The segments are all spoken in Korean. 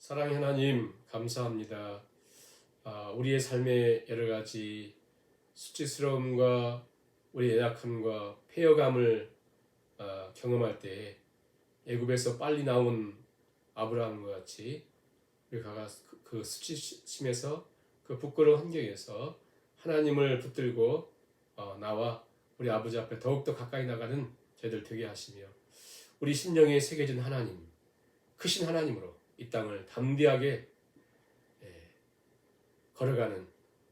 사랑의 하나님 감사합니다. 우리의 삶의 여러 가지 수치스러움과 우리의 연약함과 폐허감을 경험할 때 애굽에서 빨리 나온 아브라함과 같이 우리가 그 수치심에서 그 부끄러운 환경에서 하나님을 붙들고 나와 우리 아버지 앞에 더욱더 가까이 나가는 저희들 되게 하시며 우리 심령에 새겨진 하나님, 크신 하나님으로 이 땅을 담대하게 걸어가는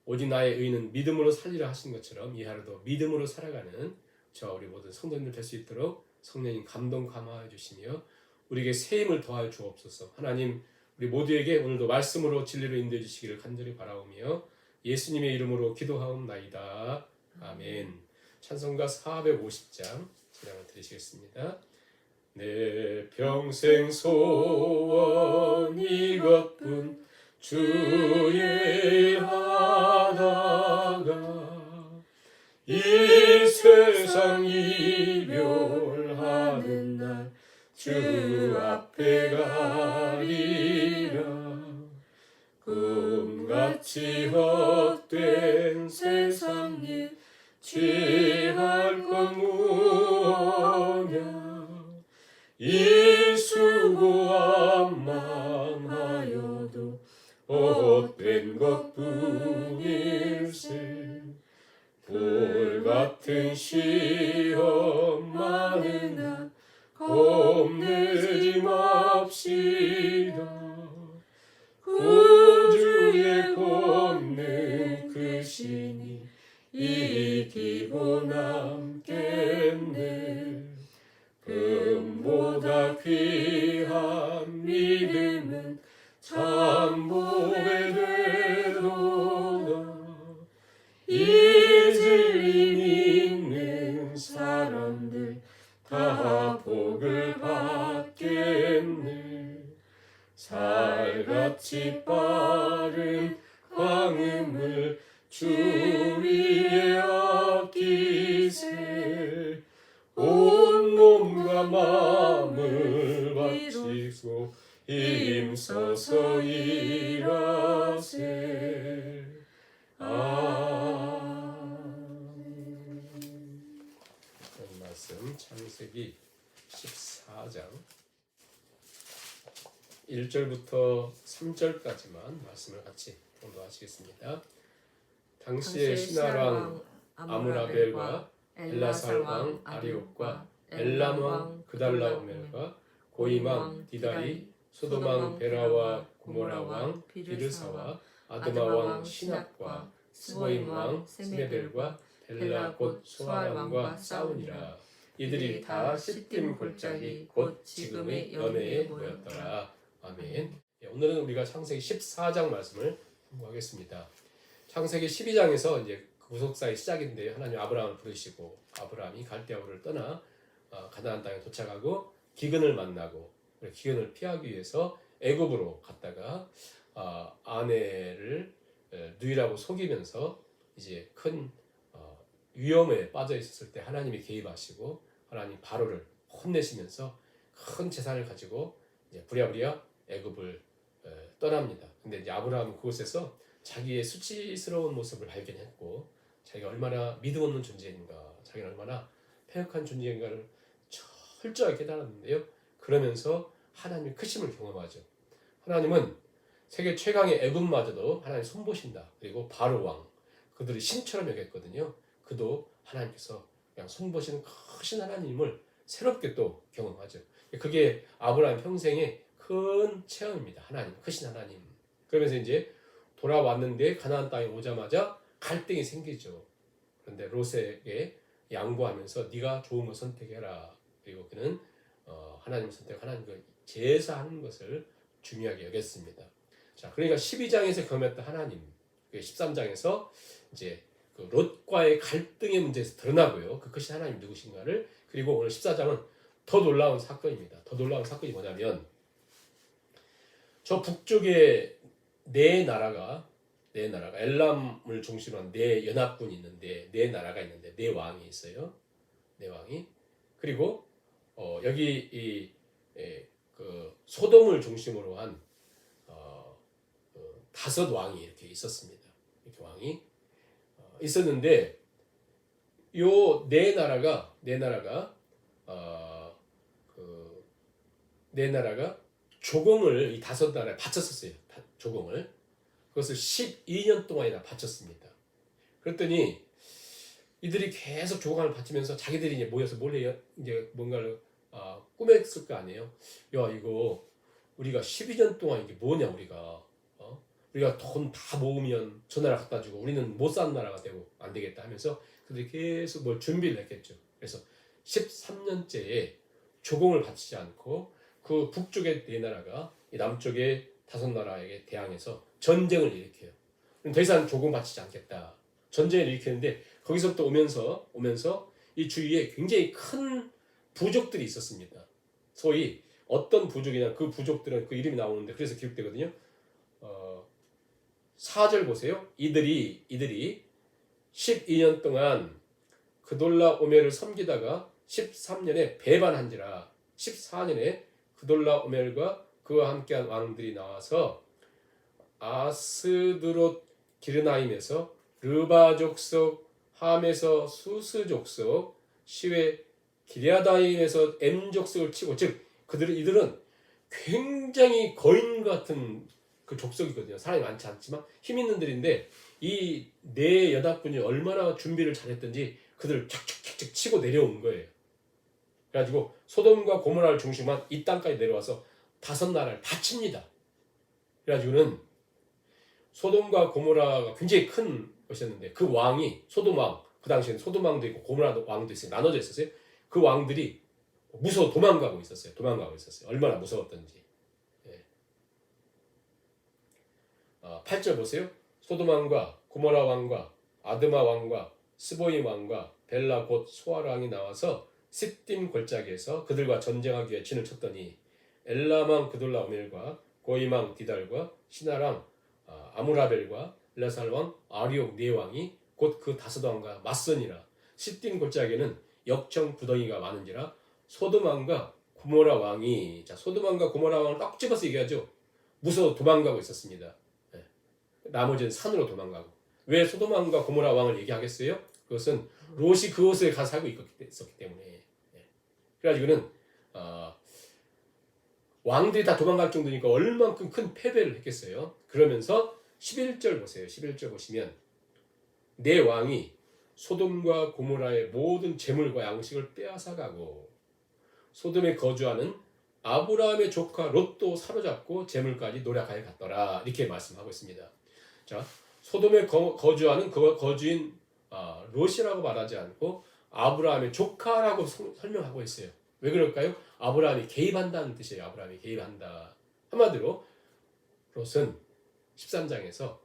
오직 나의 의는 믿음으로 살리라 하신 것처럼 이 하루도 믿음으로 살아가는 저 우리 모든 성도님들 될 수 있도록 성령님 감동 감화해 주시며 우리에게 새 힘을 더하여 주옵소서. 하나님 우리 모두에게 오늘도 말씀으로 진리로 인도해 주시기를 간절히 바라오며 예수님의 이름으로 기도하옵나이다. 아멘. 찬송가 450장 찬양을 드리시겠습니다. 내 평생 소원 이것뿐 주의 하다가 이 세상 이별하는 날 주 앞에 가리라. 꿈같이 헛된 세상 일 취할 것 무엇냐. 이 수고함만 하여도 헛된 것뿐일세. 돌같은 시험 많으나 겁내지 맙시다. 구주의 권능 크시니 이기고 남겠네. 금보다 귀한 믿음은 참 보배 되도다. 이 진리 믿는 사람들 다 복을 받겠네. 살같이 빠른 광음을 주 위에 아끼세. 온 몸과 마음을 바치고 힘써서 일하세. 아멘. 말씀 창세기 14장 1절부터 3절까지만 말씀을 같이 공부하시겠습니다. 당시의 신하왕 아므라벨과 엘라살 왕 아리옥과 엘람 왕 그달라오멜과 고임 왕 디다리, 소돔 왕 베라와 고모라 왕 비르사와 아드마 왕 시납과 스보임 왕 스메벨과 벨라 곧 소알 왕과 싸우니라. 이들이 다 시딤 골짜기 곧 지금의 연회에 모였더라. 아멘. 오늘은 우리가 창세기 14장 말씀을 공부하겠습니다. 창세기 12장에서 이제 구속사의 시작인데 하나님 아브라함을 부르시고 아브라함이 갈대아우를 떠나 가나안 땅에 도착하고 기근을 만나고 기근을 피하기 위해서 애굽으로 갔다가 아내를 누이라고 속이면서 이제 큰 위험에 빠져 있었을 때 하나님이 개입하시고 하나님 바로를 혼내시면서 큰 재산을 가지고 이제 부랴부랴 애굽을 떠납니다. 근데 이제 아브라함은 그곳에서 자기의 수치스러운 모습을 발견했고 자기가 얼마나 믿음 없는 존재인가, 자기는 얼마나 패역한 존재인가를 철저하게 깨달았는데요. 그러면서 하나님의 크심을 경험하죠. 하나님은 세계 최강의 애굽마저도 하나님 손보신다. 그리고 바로 왕, 그들이 신처럼 여겼거든요. 그도 하나님께서 그냥 손보시는 크신 하나님을 새롭게 또 경험하죠. 그게 아브라함 평생의 큰 체험입니다. 하나님, 크신 하나님. 그러면서 이제 돌아왔는데 가나안 땅에 오자마자 갈등이 생기죠. 그런데 롯에게 양보하면서 네가 좋은 걸 선택해라. 그리고 그는 하나님을 선택, 하나님 그 제사하는 것을 중요하게 여겼습니다. 자, 그러니까 12장에서 경험했던 하나님, 13장에서 이제 그 롯과의 갈등의 문제에서 드러나고요. 그 크신 하나님 누구신가를. 그리고 오늘 14장은 더 놀라운 사건입니다. 더 놀라운 사건이 뭐냐면 저 북쪽에 네 나라가 엘람을 중심으로 한 네 연합군이 있는데 네 나라가 있는데 네 왕이 있어요. 네 왕이. 그리고 여기 그 소돔을 중심으로 한 다섯 왕이 이렇게 있었습니다. 이렇게 왕이 있었는데 요 네 나라가 조공을 이 다섯 나라에 바쳤었어요. 조공을. 그것을 12년 동안이나 바쳤습니다. 그랬더니 이들이 계속 조공을 바치면서 자기들이 이제 모여서 몰래 이제 뭔가를 꾸몄을 거 아니에요. 야, 이거 우리가 12년 동안 이게 뭐냐, 우리가 돈 다 모으면 저 나라 갖다 주고 우리는 못 사는 나라가 되고 안 되겠다 하면서 그들이 계속 뭘 준비를 했겠죠. 그래서 13년째에 조공을 바치지 않고 그 북쪽의 네 나라가 이 남쪽의 다섯 나라에게 대항해서 전쟁을 일으켜요. 더 이상 조공 바치지 않겠다. 전쟁을 일으키는데 거기서부터 오면서 이 주위에 굉장히 큰 부족들이 있었습니다. 소위 어떤 부족이냐, 그 부족들은 그 이름이 나오는데 그래서 기록되거든요. 4절 보세요. 이들이 12년 동안 그돌라 오멜을 섬기다가 13년에 배반한지라 14년에 그돌라 오멜과 그와 함께한 왕들이 나와서 아스드롯 기르나임에서 르바 족속, 함에서 수스 족속, 시외 기레아다임에서 M 족속을 치고, 즉 이들은 굉장히 거인 같은 그 족속이거든요. 사람이 많지 않지만 힘 있는 들인데 이 네 여덟분이 얼마나 준비를 잘했던지 그들을 착착착착 치고 내려온 거예요. 그래가지고 소돔과 고모라를 중심한 이 땅까지 내려와서 다섯 나라를 다 칩니다. 그래가지고는 소돔과 고모라가 굉장히 큰 것이었는데 그 왕이 소돔 왕, 그 당시에는 소돔 왕도 있고 고모라 왕도 있어요. 나눠져 있었어요. 그 왕들이 무서워 도망가고 있었어요. 얼마나 무서웠던지. 8절 보세요. 소돔 왕과 고모라 왕과 아드마 왕과 스보임 왕과 벨라 곧 소아라 왕이 나와서 시딤 골짜기에서 그들과 전쟁하기 위해 진을 쳤더니 엘라망 그돌라 오멜과 고이망 디달과 시나랑 아무라벨과 엘라살왕 아리옥 네 왕이 곧 그 다섯 왕과 맞서니라. 시딤 골짜기에는 역청 구덩이가 많은지라. 소돔 왕과 고모라 왕이, 자, 소돔 왕과 고모라 왕을 딱 집어서 얘기하죠. 무서워 도망가고 있었습니다. 나머지는 산으로 도망가고. 왜 소돔 왕과 고모라 왕을 얘기하겠어요? 그것은 롯이 그곳에 가서 살고 있었기 때문에. 그래가지고는 왕들이 다 도망갈 정도니까 얼만큼 큰 패배를 했겠어요. 그러면서 11절 보세요. 11절 보시면 내 왕이 소돔과 고모라의 모든 재물과 양식을 빼앗아가고 소돔에 거주하는 아브라함의 조카 롯도 사로잡고 재물까지 노략하여 갔더라. 이렇게 말씀하고 있습니다. 자, 소돔에 거주하는 그 거주인 롯이라고 말하지 않고 아브라함의 조카라고 설명하고 있어요. 왜 그럴까요? 아브라함이 개입한다는 뜻이에요. 아브라함이 개입한다. 한마디로 롯은 13장에서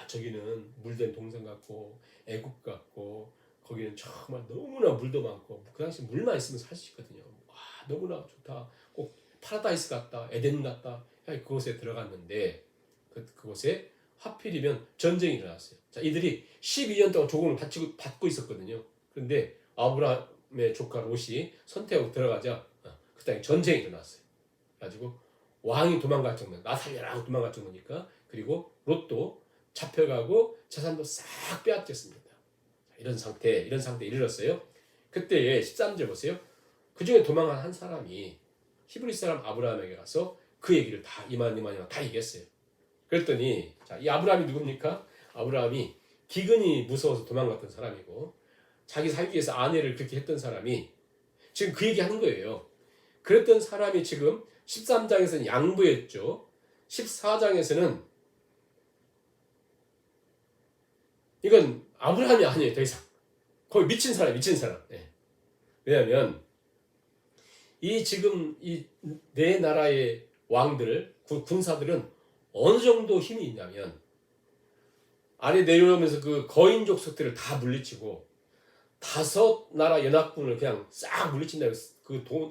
저기는 물된 동산 같고 애국 같고 거기는 정말 너무나 물도 많고 그 당시 물만 있으면 살 수 있거든요. 너무나 좋다. 꼭 파라다이스 같다. 에덴 같다. 그곳에 들어갔는데 그곳에 하필이면 전쟁이 일어났어요. 자, 이들이 12년 동안 조공을 받고 있었거든요. 그런데 아브라함의 조카 롯이 선택하고 들어가자 그 땅에 전쟁이 일어났어요. 그래가지고 왕이 도망갈 정도, 나 살려라 하고 도망갈 정도니까. 그리고 롯도 잡혀가고 재산도 싹 빼앗겼습니다. 이런 상태에 이르렀어요. 그때에 13절 보세요. 그 중에 도망한 한 사람이 히브리 사람 아브라함에게 가서 그 얘기를 다 이만 다 얘기했어요. 그랬더니 자, 이 아브라함이 누굽니까? 아브라함이 기근이 무서워서 도망갔던 사람이고 자기 살기 위해서 아내를 그렇게 했던 사람이 지금 그 얘기 하는 거예요. 그랬던 사람이 지금 13장에서는 양보했죠. 14장에서는 이건 아브라함이 아니에요. 더 이상 거의 미친 사람. 왜냐하면 지금 이 네 나라의 왕들, 군사들은 어느 정도 힘이 있냐면 아래 내려오면서 그 거인 족속들을 다 물리치고 다섯 나라 연합군을 그냥 싹 물리친다고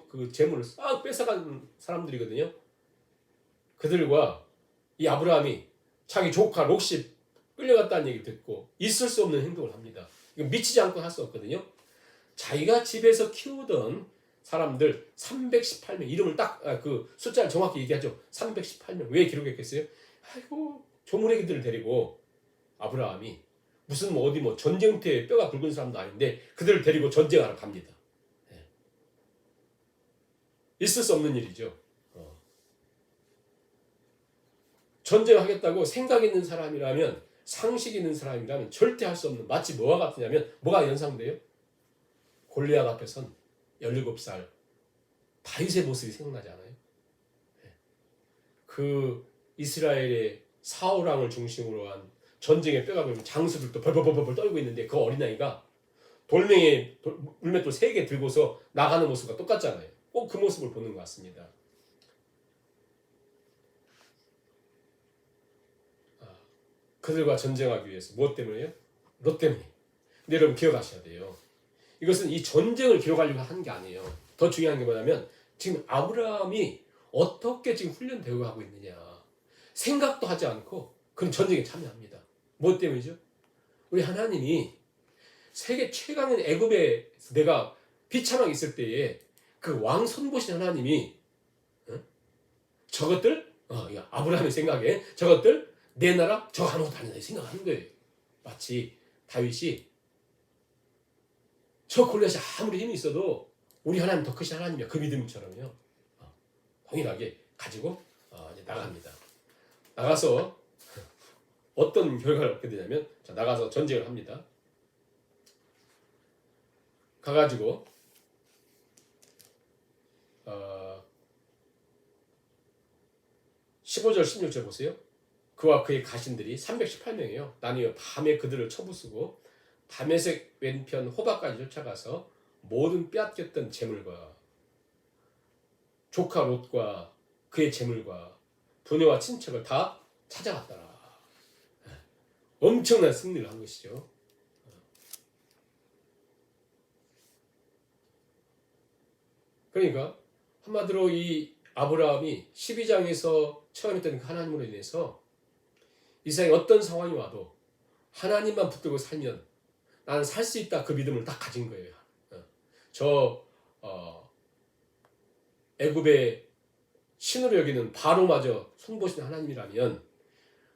그 재물을 싹 뺏어간 사람들이거든요. 그들과 이 아브라함이 자기 조카 롯이 끌려갔다는 얘기를 듣고 있을 수 없는 행동을 합니다. 이거 미치지 않고 할 수 없거든요. 자기가 집에서 키우던 사람들 318명 이름을 딱 그 숫자를 정확히 얘기하죠. 318명 왜 기록했겠어요? 아이고 조문애기들을 데리고 아브라함이 무슨 뭐 어디 뭐 전쟁터에 뼈가 굵은 사람도 아닌데 그들을 데리고 전쟁하러 갑니다. 예. 있을 수 없는 일이죠. 전쟁하겠다고 생각 있는 사람이라면, 상식 있는 사람이라면 절대 할 수 없는, 마치 뭐와 같으냐면, 뭐가 연상돼요? 골리앗 앞에선 17살 다윗의 모습이 생각나지 않아요? 그 이스라엘의 사울 왕을 중심으로 한 전쟁의 뼈가 굵은 장수들도 벌벌벌벌 떨고 있는데 그 어린아이가 돌멩이에 물맷돌 3개 들고서 나가는 모습과 똑같잖아요. 꼭 그 모습을 보는 것 같습니다. 그들과 전쟁하기 위해서. 무엇 때문에요? 롯 때문에. 근데 여러분 기억하셔야 돼요. 이것은 이 전쟁을 기록하려고 하는 게 아니에요. 더 중요한 게 뭐냐면 지금 아브라함이 어떻게 지금 훈련되어 가고 있느냐. 생각도 하지 않고 그런 전쟁에 참여합니다. 무엇 때문이죠? 우리 하나님이 세계 최강인 애굽에 내가 비참하게 있을 때에 그 왕 손보신 하나님이 저것들 아브라함의 생각에 저것들 내 나라 저거 아무것도 아니다 생각하는 거예요. 마치 다윗이 저 골리앗이 아무리 힘이 있어도 우리 하나님 더 크신 하나님이야 그 믿음처럼요. 동일하게 가지고 이제 나갑니다. 나가서 어떤 결과를 얻게 되냐면 나가서 전쟁을 합니다. 가가지고 15절 16절 보세요. 그와 그의 가신들이 318명이에요. 나뉘어 밤에 그들을 쳐부수고 다메섹 왼편 호바까지 쫓아가서 모든 빼앗겼던 재물과 조카 롯과 그의 재물과 부녀와 친척을 다 찾아갔더라. 엄청난 승리를 한 것이죠. 그러니까 한마디로 이 아브라함이 12장에서 체험했던 하나님으로 인해서 이 세상에 어떤 상황이 와도 하나님만 붙들고 살면 나는 살 수 있다 그 믿음을 딱 가진 거예요. 애굽의 신으로 여기는 바로마저 손보신 하나님이라면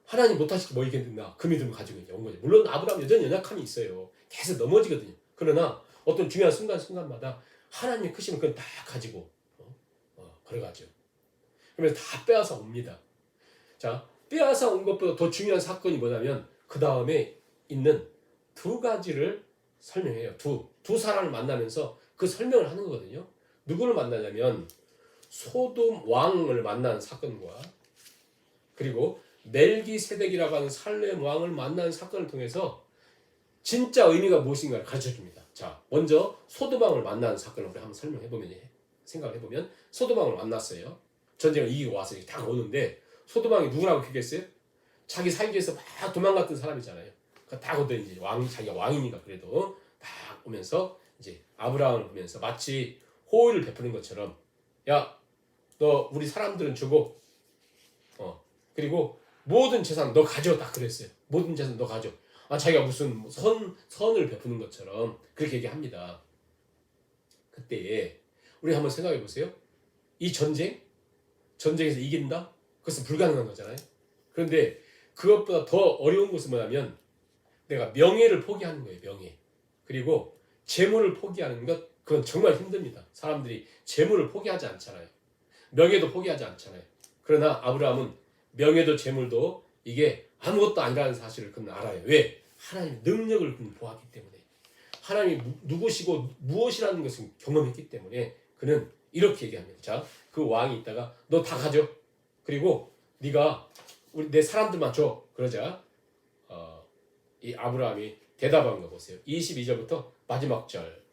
하나님 못하시기 뭐 이겠나 그 믿음을 가지고 온 거죠. 물론 아브라함 여전히 연약함이 있어요. 계속 넘어지거든요. 그러나 어떤 중요한 순간순간마다 하나님의 크심을 그건 다 가지고 걸어가죠. 그러면서 다 빼앗아 옵니다. 자, 빼앗아 온 것보다 더 중요한 사건이 뭐냐면 그 다음에 있는 2가지를 설명해요. 두 사람을 만나면서 그 설명을 하는 거거든요. 누구를 만나냐면 소돔 왕을 만난 사건과 그리고 멜기세덱이라고 하는 살렘 왕을 만난 사건을 통해서 진짜 의미가 무엇인가를 가르쳐줍니다. 자, 먼저 소돔 왕을 만난 사건을 우리 한번 생각해보면 소돔 왕을 만났어요. 전쟁을 이기고 와서 다 오는데 소돔 왕이 누구라고 얘기했어요? 자기 살기 위해서 막 도망갔던 사람이잖아요. 다 오더니 이제 자기가 왕이니까 그래도 딱 오면서 이제 아브라함을 보면서 마치 호의를 베푸는 것처럼 야, 너 우리 사람들은 주고 그리고 모든 재산 너 가져 딱 그랬어요. 모든 재산 너 가져. 자기가 무슨 선을 베푸는 것처럼 그렇게 얘기합니다. 그때에 우리 한번 생각해 보세요. 이 전쟁에서 이긴다? 그것은 불가능한 거잖아요. 그런데 그것보다 더 어려운 것은 뭐냐면 내가 명예를 포기하는 거예요. 명예. 그리고 재물을 포기하는 것 그건 정말 힘듭니다. 사람들이 재물을 포기하지 않잖아요. 명예도 포기하지 않잖아요. 그러나 아브라함은 명예도 재물도 이게 아무것도 아니라는 사실을 그는 알아요. 왜? 하나님의 능력을 그는 보았기 때문에. 하나님이 누구시고 무엇이라는 것을 경험했기 때문에 그는 이렇게 얘기합니다. 자, 그 왕이 있다가 너 다 가져. 그리고 네가 내 사람들만 줘. 그러자 이 아브라함이 대답한 거 보세요. 22절부터 마지막 절.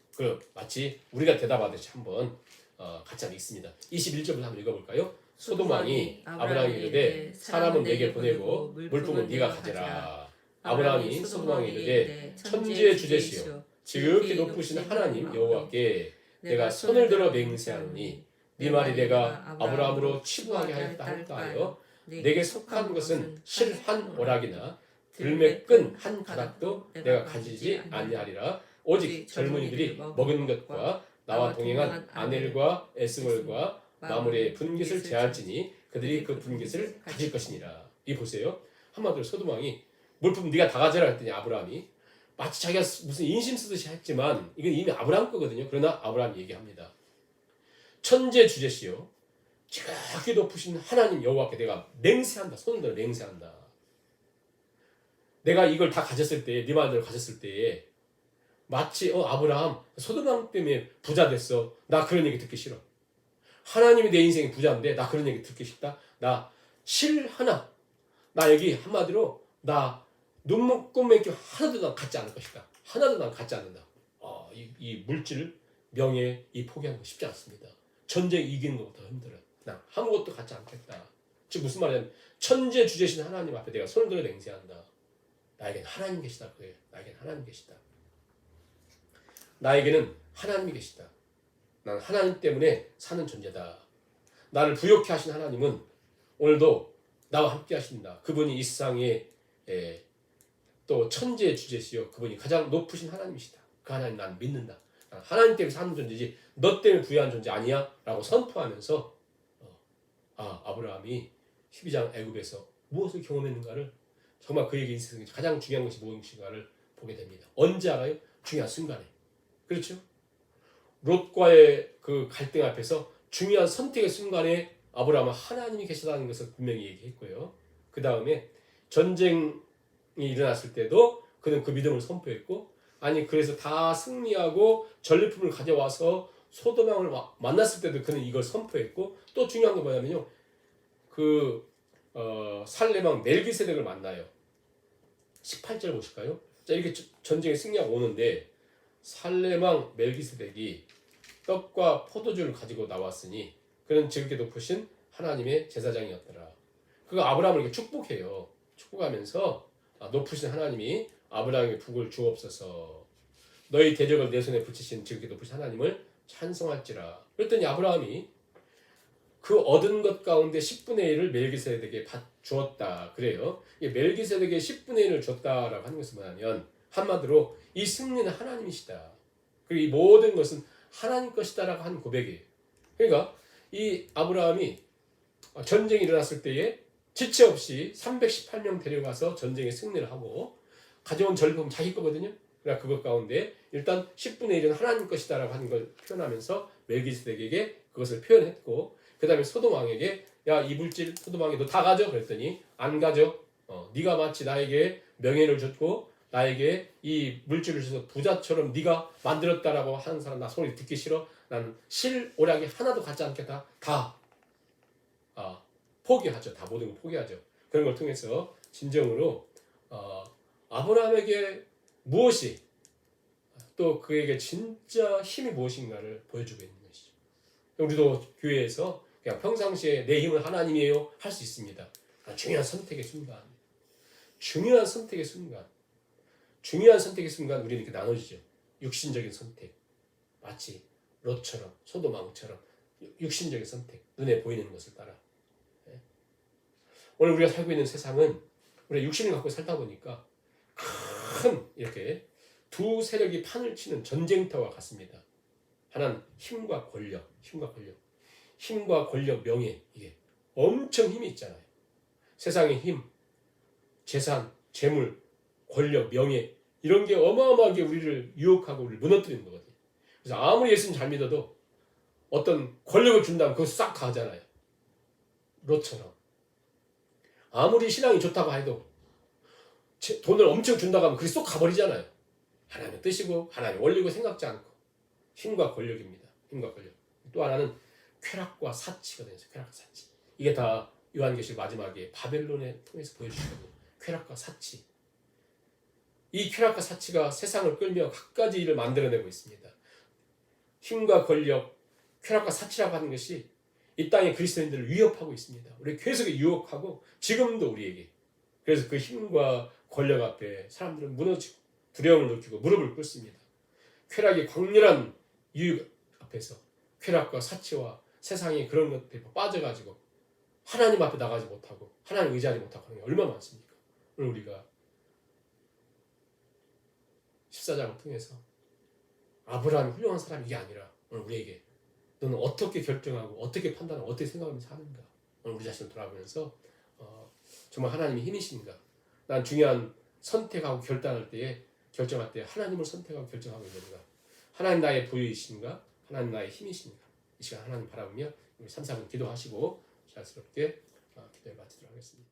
마치 우리가 대답하듯이 한번 같이 한번 읽습니다. 21절부터 한번 읽어볼까요? 소돔 왕이 아브라함에게 이르되 사람은 내게 보내고 물품은 네가 가져라. 아브라함이 소돔 왕에게 이르되 천지의 주제시여 지극히 높으신 하나님 여호와께 내가 손을 들어 맹세하노니 네 말이 내가 아브라함으로 치부하게 하였다 하여 내게 속한 것은 실한 오락이나 들매 끈 한 가닥도 내가 가지지 아니하리라. 오직 젊은이들이 먹은 것과 나와 동행한 아넬과 에스몰과 마므레의 분깃을 제할지니 그들이 그 분깃을 가질 것이니라. 이 보세요. 한마디로 소돔 왕이 물품 네가 다 가져라 했더니 아브라함이 마치 자기가 무슨 인심 쓰듯이 했지만 이건 이미 아브라함 거거든요. 그러나 아브라함이 얘기합니다. 천재 주제시요 지극히 높으신 하나님 여호와께 내가 맹세한다. 손을 들어 맹세한다. 내가 이걸 다 가졌을 때에 네 말대로 가졌을 때에 마치 아브라함 소돔 왕 때문에 부자 됐어. 나 그런 얘기 듣기 싫어. 하나님이 내 인생의 부자인데 나 그런 얘기 듣기 싫다. 나 실 하나 나 여기 한마디로 나 눈물 꿈맥기 하나도 난 갖지 않을 것이다. 하나도 난 갖지 않는다. 이 물질 명예 이 포기하는 거 쉽지 않습니다. 전쟁 이기는 것보다 힘들어요. 난 아무것도 갖지 않겠다. 즉 무슨 말이냐면 천재 주제신 하나님 앞에 내가 손을 들어 맹세한다. 나에게는 하나님 계시다. 그래. 나에게는 하나님 계시다. 나에게는 하나님이 계시다. 난 하나님 때문에 사는 존재다. 나를 부욕케 하신 하나님은 오늘도 나와 함께 하신다. 그분이 이 세상에 또 천지의 주제시요 그분이 가장 높으신 하나님이시다. 그 하나님 난 믿는다. 난 하나님 때문에 사는 존재지 너 때문에 부유한 존재 아니야 라고 선포하면서 아브라함이 12장 애굽에서 무엇을 경험했는가를 정말 그에게 인생에서 가장 중요한 것이 무엇인가를 보게 됩니다. 언제 알아요? 중요한 순간에. 그렇죠? 롯과의 그 갈등 앞에서 중요한 선택의 순간에 아브라함은 하나님이 계시다는 것을 분명히 얘기했고요. 그 다음에 전쟁이 일어났을 때도 그는 그 믿음을 선포했고 아니 그래서 다 승리하고 전리품을 가져와서 소돔 왕을 만났을 때도 그는 이걸 선포했고 또 중요한 건 뭐냐면요. 살렘 왕 멜기세덱을 만나요. 18절 보실까요? 자, 이렇게 전쟁에 승리하고 오는데 살렘 왕 멜기세덱이 떡과 포도주를 가지고 나왔으니 그는 지극히 높으신 하나님의 제사장이었더라. 그가 아브라함을 이렇게 축복해요. 축복하면서 높으신 하나님이 아브라함에게 복을 주옵소서. 너희 대적을 내 손에 붙이신 지극히 높으신 하나님을 찬송할지라. 그랬더니 아브라함이 그 얻은 것 가운데 10분의 1을 멜기세덱에게 주었다. 그래요. 이 멜기세덱에게 10분의 1을 줬다라고 하는 것은 뭐냐면 한마디로 이 승리는 하나님이시다. 그리고 이 모든 것은 하나님 것이다라고 하는 고백이에요. 그러니까 이 아브라함이 전쟁이 일어났을 때에 지체 없이 318명 데려가서 전쟁에 승리를 하고 가져온 전리품 자기 거거든요. 그러니까 그것 가운데 일단 10분의 1은 하나님 것이다라고 하는 걸 표현하면서 멜기세덱에게 그것을 표현했고 그 다음에 소돔 왕에게 야 이 물질 소돔 왕이 너 다 가져? 그랬더니 안 가져. 네가 마치 나에게 명예를 줬고 나에게 이 물질을 줘서 부자처럼 네가 만들었다라고 하는 사람 나 소리 듣기 싫어. 나는 실 오락이 하나도 갖지 않겠다. 다 포기하죠. 다 모든 걸 포기하죠. 그런 걸 통해서 진정으로 아브라함에게 무엇이 또 그에게 진짜 힘이 무엇인가를 보여주고 있는 것이죠. 우리도 교회에서 그냥 평상시에 내 힘은 하나님이에요 할 수 있습니다. 중요한 선택의 순간 우리는 이렇게 나눠지죠. 육신적인 선택 마치 롯처럼 소돔 왕처럼 육신적인 선택 눈에 보이는 것을 따라 오늘 우리가 살고 있는 세상은 우리가 육신을 갖고 살다 보니까 큰 이렇게 두 세력이 판을 치는 전쟁터와 같습니다. 하나는 힘과 권력, 명예 이게 엄청 힘이 있잖아요. 세상의 힘, 재산, 재물, 권력, 명예 이런 게 어마어마하게 우리를 유혹하고 우리를 무너뜨리는 거거든요. 그래서 아무리 예수님 잘 믿어도 어떤 권력을 준다면 그거 싹 가잖아요. 롯처럼. 아무리 신앙이 좋다고 해도 돈을 엄청 준다고 하면 그게 쏙 가버리잖아요. 하나님의 뜻이고 하나님의 원리고 생각지 않고 힘과 권력입니다. 또 하나는 쾌락과 사치거든요. 쾌락과 사치. 이게 다 요한계시록 마지막에 바벨론에 통해서 보여주시거든요. 쾌락과 사치. 이 쾌락과 사치가 세상을 끌며 갖가지 일을 만들어내고 있습니다. 힘과 권력, 쾌락과 사치라고 하는 것이 이 땅의 그리스도인들을 위협하고 있습니다. 우리 계속 유혹하고 지금도 우리에게. 그래서 그 힘과 권력 앞에 사람들은 무너지고 두려움을 느끼고 무릎을 꿇습니다. 쾌락이 광렬한 유혹 앞에서 쾌락과 사치와 세상의 그런 것들에 빠져가지고 하나님 앞에 나가지 못하고 하나님 의지하지 못하고 하는 게 얼마나 많습니까? 오늘 우리가 14장을 통해서 아브라함이 훌륭한 사람이 이게 아니라 오늘 우리에게 너는 어떻게 결정하고 어떻게 판단하고 어떻게 생각하면서 하는가 오늘 우리 자신을 돌아보면서 정말 하나님의 힘이신가? 난 중요한 선택하고 결정할 때 하나님을 선택하고 결정하고 있는가? 하나님 나의 부유이신가? 하나님 나의 힘이신가? 이 시간 하나님 바라보며 우리 3, 4분 기도하시고 자연스럽게 기도에 마치도록 하겠습니다.